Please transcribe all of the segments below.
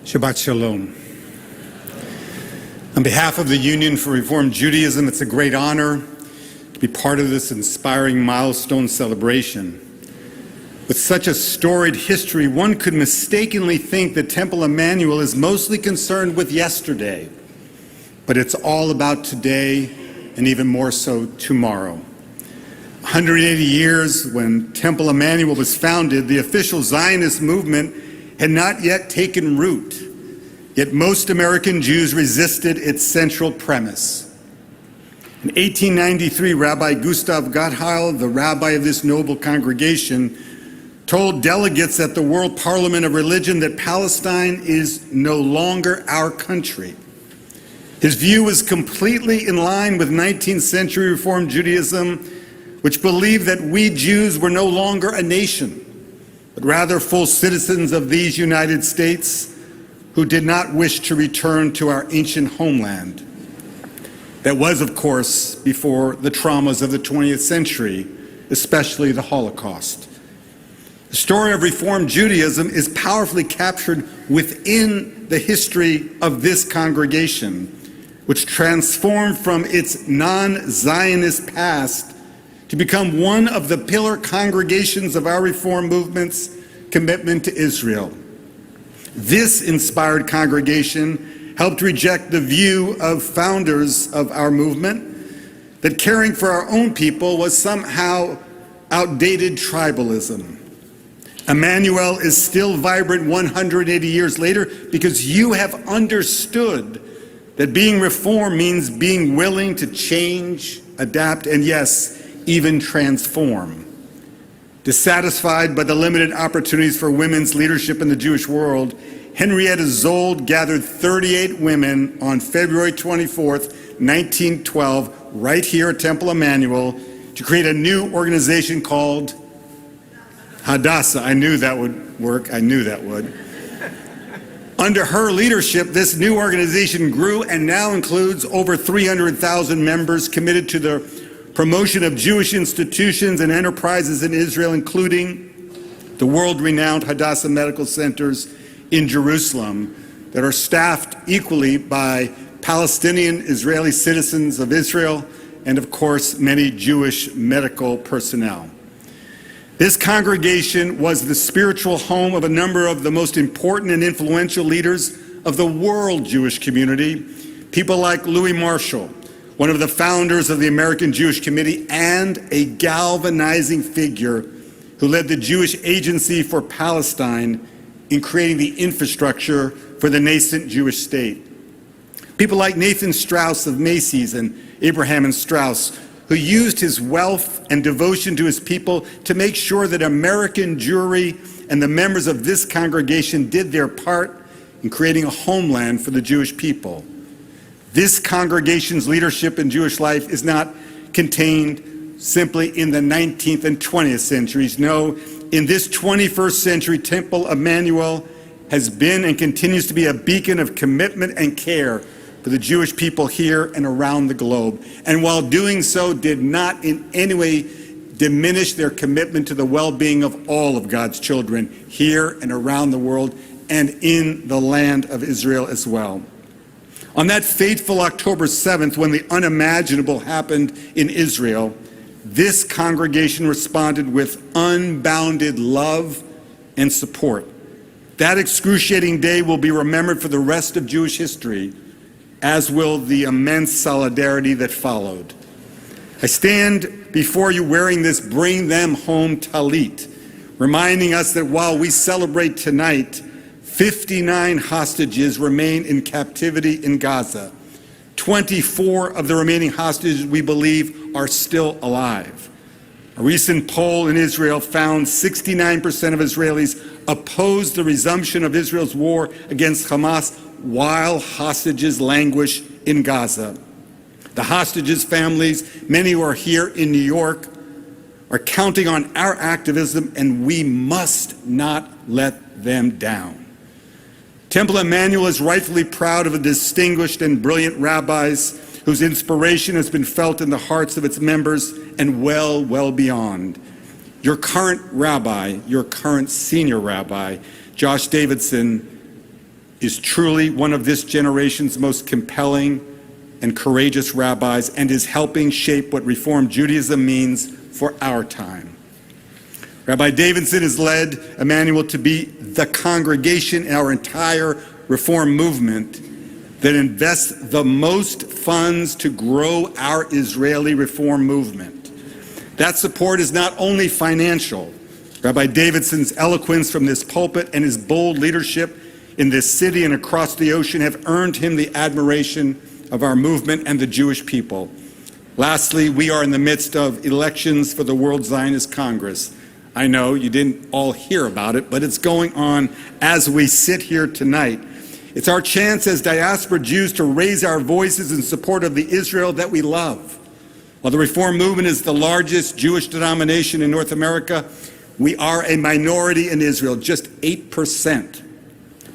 Shabbat Shalom. On behalf of the Union for Reform Judaism, it's a great honor to be part of this inspiring milestone celebration. With such a storied history, one could mistakenly think that Temple Emmanuel is mostly concerned with yesterday, but it's all about today and even more so tomorrow. 180 years when Temple Emmanuel was founded, the official Zionist movement had not yet taken root, yet most American Jews resisted its central premise. In 1893, Rabbi Gustav Gottheil, the rabbi of this noble congregation, told delegates at the World Parliament of Religion that Palestine is no longer our country. His view was completely in line with 19th century Reform Judaism, which believed that we Jews were no longer a nation, but rather full citizens of these United States who did not wish to return to our ancient homeland. That was, of course, before the traumas of the 20th century, especially the Holocaust. The story of Reform Judaism is powerfully captured within the history of this congregation, which transformed from its non-Zionist past to become one of the pillar congregations of our Reform movement's commitment to Israel. This inspired congregation helped reject the view of founders of our movement that caring for our own people was somehow outdated tribalism. Emmanuel is still vibrant 180 years later because you have understood that being Reformed means being willing to change, adapt, and yes, even transform. Dissatisfied by the limited opportunities for women's leadership in the Jewish world, Henrietta Zold gathered 38 women on February 24th, 1912, right here at Temple Emmanuel, to create a new organization called Hadassah. I knew that would work. I knew that would. Under her leadership, this new organization grew and now includes over 300,000 members committed to the promotion of Jewish institutions and enterprises in Israel, including the world-renowned Hadassah medical centers in Jerusalem that are staffed equally by Palestinian Israeli citizens of Israel and, of course, many Jewish medical personnel. This congregation was the spiritual home of a number of the most important and influential leaders of the world Jewish community, people like Louis Marshall, one of the founders of the American Jewish Committee and a galvanizing figure who led the Jewish Agency for Palestine in creating the infrastructure for the nascent Jewish state. People like Nathan Strauss of Macy's and Abraham and Strauss, who used his wealth and devotion to his people to make sure that American Jewry and the members of this congregation did their part in creating a homeland for the Jewish people. This congregation's leadership in Jewish life is not contained simply in the 19th and 20th centuries. No, in this 21st century, Temple Emmanuel has been and continues to be a beacon of commitment and care for the Jewish people here and around the globe. And while doing so, did not in any way diminish their commitment to the well-being of all of God's children here and around the world and in the land of Israel as well. On that fateful October 7th, when the unimaginable happened in Israel, this congregation responded with unbounded love and support. That excruciating day will be remembered for the rest of Jewish history, as will the immense solidarity that followed. I stand before you wearing this Bring Them Home talit, reminding us that while we celebrate tonight, 59 hostages remain in captivity in Gaza. 24 of the remaining hostages, we believe, are still alive. A recent poll in Israel found 69% of Israelis oppose the resumption of Israel's war against Hamas while hostages languish in Gaza. The hostages' families, many who are here in New York, are counting on our activism, and we must not let them down. Temple Emmanuel is rightfully proud of the distinguished and brilliant rabbis whose inspiration has been felt in the hearts of its members and well beyond. Your current rabbi, your current senior rabbi, Josh Davidson, is truly one of this generation's most compelling and courageous rabbis and is helping shape what Reform Judaism means for our time. Rabbi Davidson has led Emmanuel to be the congregation in our entire Reform movement that invests the most funds to grow our Israeli Reform movement. That support is not only financial. Rabbi Davidson's eloquence from this pulpit and his bold leadership in this city and across the ocean have earned him the admiration of our movement and the Jewish people. Lastly, we are in the midst of elections for the World Zionist Congress. I know you didn't all hear about it, but it's going on as we sit here tonight. It's our chance as diaspora Jews to raise our voices in support of the Israel that we love. While the Reform movement is the largest Jewish denomination in North America, we are a minority in Israel, just 8%,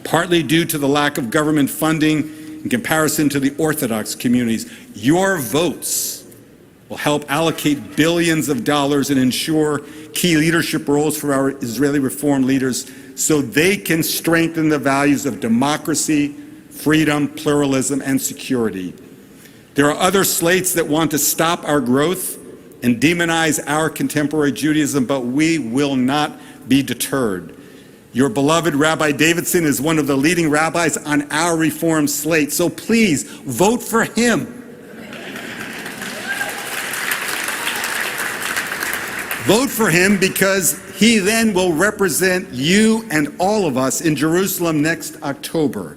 partly due to the lack of government funding in comparison to the Orthodox communities. Your votes will help allocate billions of dollars and ensure key leadership roles for our Israeli Reform leaders so they can strengthen the values of democracy, freedom, pluralism, and security. There are other slates that want to stop our growth and demonize our contemporary Judaism, but we will not be deterred. Your beloved Rabbi Davidson is one of the leading rabbis on our Reform slate, so please vote for him. Vote for him because he then will represent you and all of us in Jerusalem next October.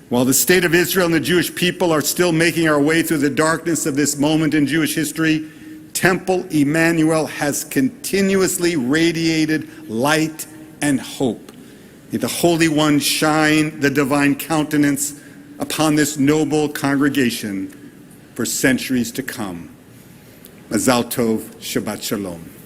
While the state of Israel and the Jewish people are still making our way through the darkness of this moment in Jewish history, Temple Emmanuel has continuously radiated light and hope. May the Holy One shine the divine countenance upon this noble congregation for centuries to come. Mazal Tov, Shabbat Shalom.